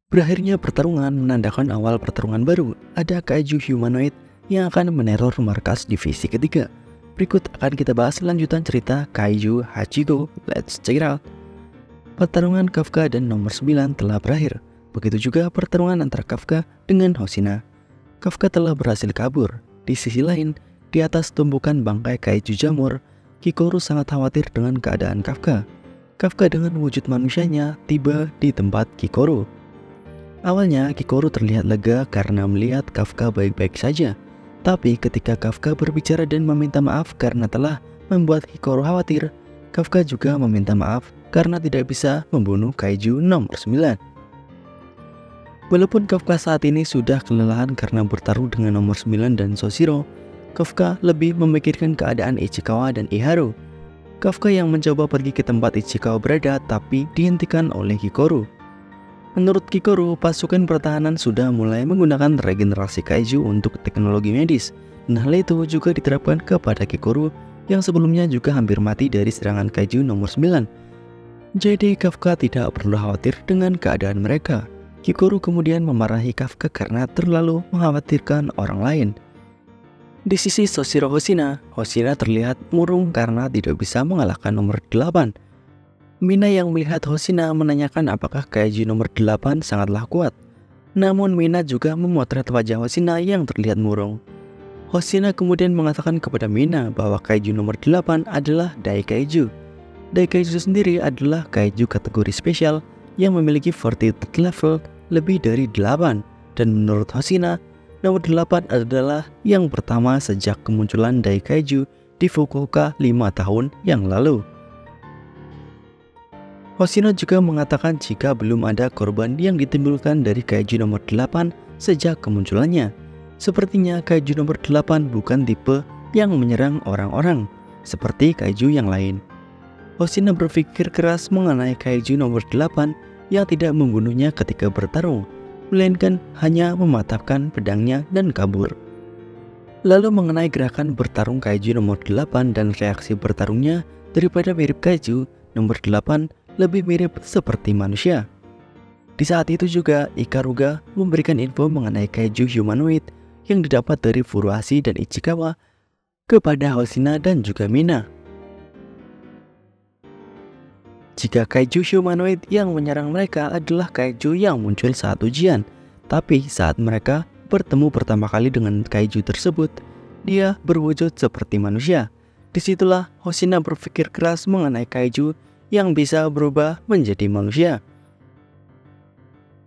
Berakhirnya pertarungan menandakan awal pertarungan baru. Ada kaiju humanoid yang akan meneror markas divisi ketiga. Berikut akan kita bahas lanjutan cerita Kaiju Hachiko. Let's check it out. Pertarungan Kafka dan nomor 9 telah berakhir. Begitu juga pertarungan antara Kafka dengan Hoshina. Kafka telah berhasil kabur. Di sisi lain, di atas tumpukan bangkai kaiju jamur, Kikoru sangat khawatir dengan keadaan Kafka. Kafka dengan wujud manusianya tiba di tempat Kikoru. Awalnya Kikoru terlihat lega karena melihat Kafka baik-baik saja. Tapi ketika Kafka berbicara dan meminta maaf karena telah membuat Kikoru khawatir, Kafka juga meminta maaf karena tidak bisa membunuh kaiju nomor 9. Walaupun Kafka saat ini sudah kelelahan karena bertarung dengan nomor 9 dan Soshiro, Kafka lebih memikirkan keadaan Ichikawa dan Iharu. Kafka yang mencoba pergi ke tempat Ichikawa berada tapi dihentikan oleh Kikoru. Menurut Kikoru, pasukan pertahanan sudah mulai menggunakan regenerasi kaiju untuk teknologi medis. Dan hal itu juga diterapkan kepada Kikoru yang sebelumnya juga hampir mati dari serangan kaiju nomor 9. Jadi Kafka tidak perlu khawatir dengan keadaan mereka. Kikoru kemudian memarahi Kafka karena terlalu mengkhawatirkan orang lain. Di sisi Soshiro Hoshina terlihat murung karena tidak bisa mengalahkan nomor 8. Mina yang melihat Hoshina menanyakan apakah kaiju nomor 8 sangatlah kuat. Namun Mina juga memotret wajah Hoshina yang terlihat murung. Hoshina kemudian mengatakan kepada Mina bahwa kaiju nomor 8 adalah Daikaiju. Daikaiju sendiri adalah kaiju kategori spesial yang memiliki fortitude level lebih dari 8. Dan menurut Hoshina, nomor 8 adalah yang pertama sejak kemunculan Daikaiju di Fukuoka 5 tahun yang lalu. Hoshino juga mengatakan jika belum ada korban yang ditimbulkan dari kaiju nomor 8 sejak kemunculannya. Sepertinya kaiju nomor 8 bukan tipe yang menyerang orang-orang seperti kaiju yang lain. Hoshino berpikir keras mengenai kaiju nomor 8 yang tidak membunuhnya ketika bertarung, melainkan hanya mematahkan pedangnya dan kabur. Lalu mengenai gerakan bertarung kaiju nomor 8 dan reaksi bertarungnya, daripada mirip kaiju, nomor 8 lebih mirip seperti manusia. Di saat itu juga Ikaruga memberikan info mengenai kaiju humanoid yang didapat dari Furuhashi dan Ichikawa kepada Hoshina dan juga Mina. Jika kaiju humanoid yang menyerang mereka adalah kaiju yang muncul saat ujian, tapi saat mereka bertemu pertama kali dengan kaiju tersebut, dia berwujud seperti manusia. Disitulah Hoshina berpikir keras mengenai kaiju yang bisa berubah menjadi manusia.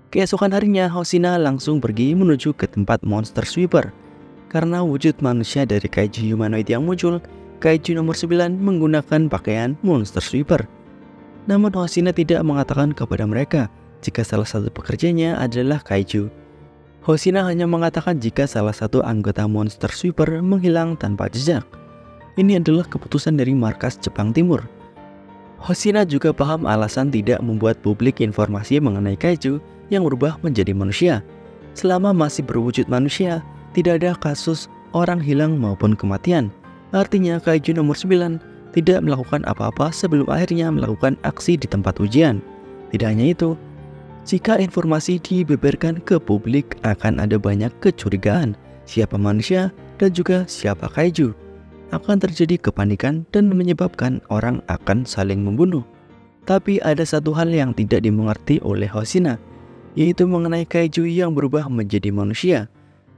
Keesokan harinya, Hoshina langsung pergi menuju ke tempat monster sweeper. Karena wujud manusia dari kaiju humanoid yang muncul, kaiju nomor 9 menggunakan pakaian monster sweeper. Namun Hoshina tidak mengatakan kepada mereka jika salah satu pekerjanya adalah kaiju. Hoshina hanya mengatakan jika salah satu anggota monster sweeper menghilang tanpa jejak. Ini adalah keputusan dari markas Jepang Timur. Hoshina juga paham alasan tidak membuat publik informasi mengenai kaiju yang berubah menjadi manusia. Selama masih berwujud manusia, tidak ada kasus orang hilang maupun kematian. Artinya kaiju nomor 9 tidak melakukan apa-apa sebelum akhirnya melakukan aksi di tempat ujian. Tidak hanya itu, jika informasi dibeberkan ke publik akan ada banyak kecurigaan siapa manusia dan juga siapa kaiju. Akan terjadi kepanikan dan menyebabkan orang akan saling membunuh. Tapi ada satu hal yang tidak dimengerti oleh Hoshina, yaitu mengenai kaiju yang berubah menjadi manusia.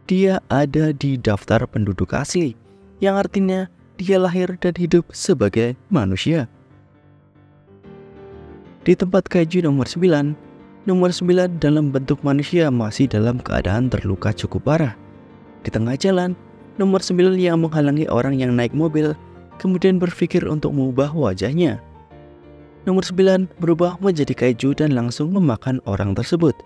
Dia ada di daftar penduduk asli, yang artinya dia lahir dan hidup sebagai manusia. Di tempat kaiju nomor 9 dalam bentuk manusia masih dalam keadaan terluka cukup parah. Di tengah jalan, nomor 9 yang menghalangi orang yang naik mobil kemudian berpikir untuk mengubah wajahnya. Nomor 9 berubah menjadi kaiju dan langsung memakan orang tersebut.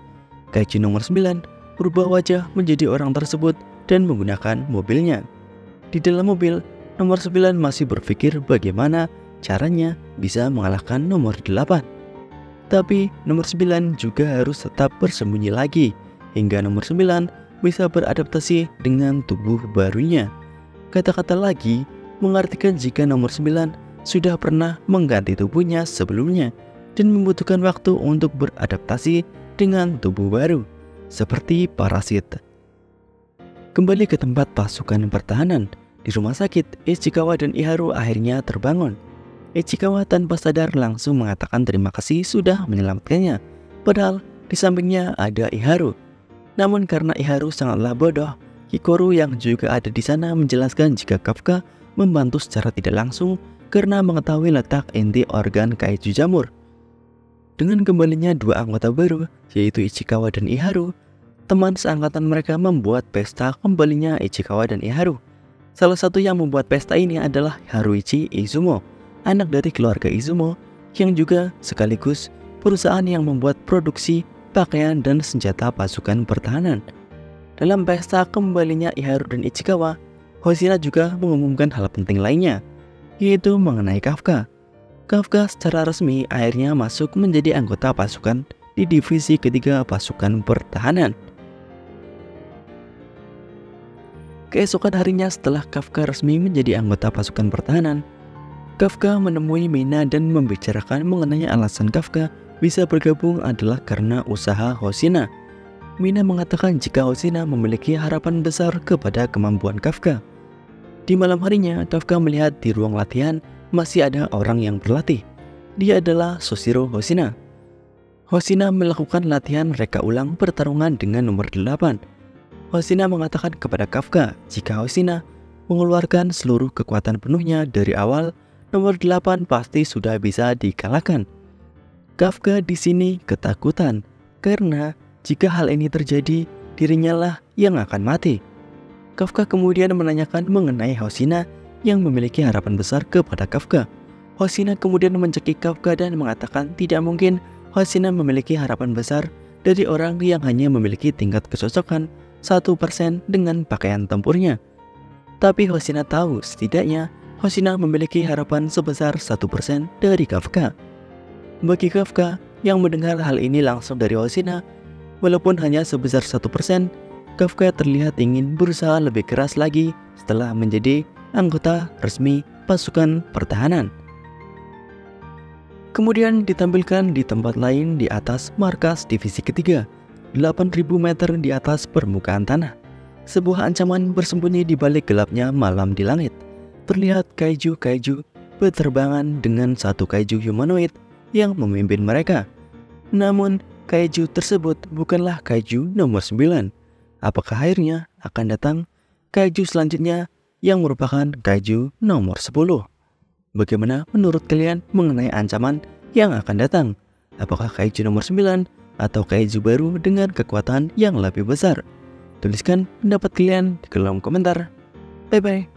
Kaiju nomor 9 berubah wajah menjadi orang tersebut dan menggunakan mobilnya. Di dalam mobil, nomor 9 masih berpikir bagaimana caranya bisa mengalahkan nomor 8. Tapi nomor 9 juga harus tetap bersembunyi lagi hingga nomor 9 bisa beradaptasi dengan tubuh barunya. Kata-kata lagi mengartikan jika nomor 9 sudah pernah mengganti tubuhnya sebelumnya dan membutuhkan waktu untuk beradaptasi dengan tubuh baru, seperti parasit. Kembali ke tempat pasukan pertahanan, di rumah sakit, Ichikawa dan Iharu akhirnya terbangun. Ichikawa tanpa sadar langsung mengatakan terima kasih sudah menyelamatkannya, padahal di sampingnya ada Iharu. Namun karena Iharu sangatlah bodoh, Hikaru yang juga ada di sana menjelaskan jika Kafka membantu secara tidak langsung karena mengetahui letak inti organ kaiju jamur. Dengan kembalinya dua anggota baru, yaitu Ichikawa dan Iharu, teman seangkatan mereka membuat pesta kembalinya Ichikawa dan Iharu. Salah satu yang membuat pesta ini adalah Haruichi Izumo, anak dari keluarga Izumo, yang juga sekaligus perusahaan yang membuat produksi pakaian dan senjata pasukan pertahanan. Dalam pesta kembalinya Iharu dan Ichikawa, Hoshina juga mengumumkan hal penting lainnya, yaitu mengenai Kafka. Kafka secara resmi akhirnya masuk menjadi anggota pasukan di divisi ketiga pasukan pertahanan. Keesokan harinya setelah Kafka resmi menjadi anggota pasukan pertahanan, Kafka menemui Mina dan membicarakan mengenai alasan Kafka bisa bergabung adalah karena usaha Hoshina. Mina mengatakan jika Hoshina memiliki harapan besar kepada kemampuan Kafka. Di malam harinya, Kafka melihat di ruang latihan masih ada orang yang berlatih. Dia adalah Soshiro Hoshina. Hoshina melakukan latihan reka ulang pertarungan dengan nomor 8. Hoshina mengatakan kepada Kafka jika Hoshina mengeluarkan seluruh kekuatan penuhnya dari awal, nomor 8 pasti sudah bisa dikalahkan. Kafka di sini ketakutan karena jika hal ini terjadi, dirinya lah yang akan mati. Kafka kemudian menanyakan mengenai Hoshina yang memiliki harapan besar kepada Kafka. Hoshina kemudian mencekik Kafka dan mengatakan tidak mungkin Hoshina memiliki harapan besar dari orang yang hanya memiliki tingkat kecocokan 1% dengan pakaian tempurnya. Tapi Hoshina tahu setidaknya Hoshina memiliki harapan sebesar 1% dari Kafka. Bagi Kafka yang mendengar hal ini langsung dari Hoshina, walaupun hanya sebesar 1%, Kafka terlihat ingin berusaha lebih keras lagi setelah menjadi anggota resmi pasukan pertahanan. Kemudian ditampilkan di tempat lain di atas markas divisi ketiga, 8.000 meter di atas permukaan tanah. Sebuah ancaman bersembunyi di balik gelapnya malam di langit. Terlihat kaiju-kaiju berterbangan dengan satu kaiju humanoid yang memimpin mereka. Namun, kaiju tersebut bukanlah kaiju nomor 9. Apakah akhirnya akan datang kaiju selanjutnya yang merupakan kaiju nomor 10? Bagaimana menurut kalian mengenai ancaman yang akan datang? Apakah kaiju nomor 9 atau kaiju baru dengan kekuatan yang lebih besar? Tuliskan pendapat kalian di kolom komentar. Bye bye.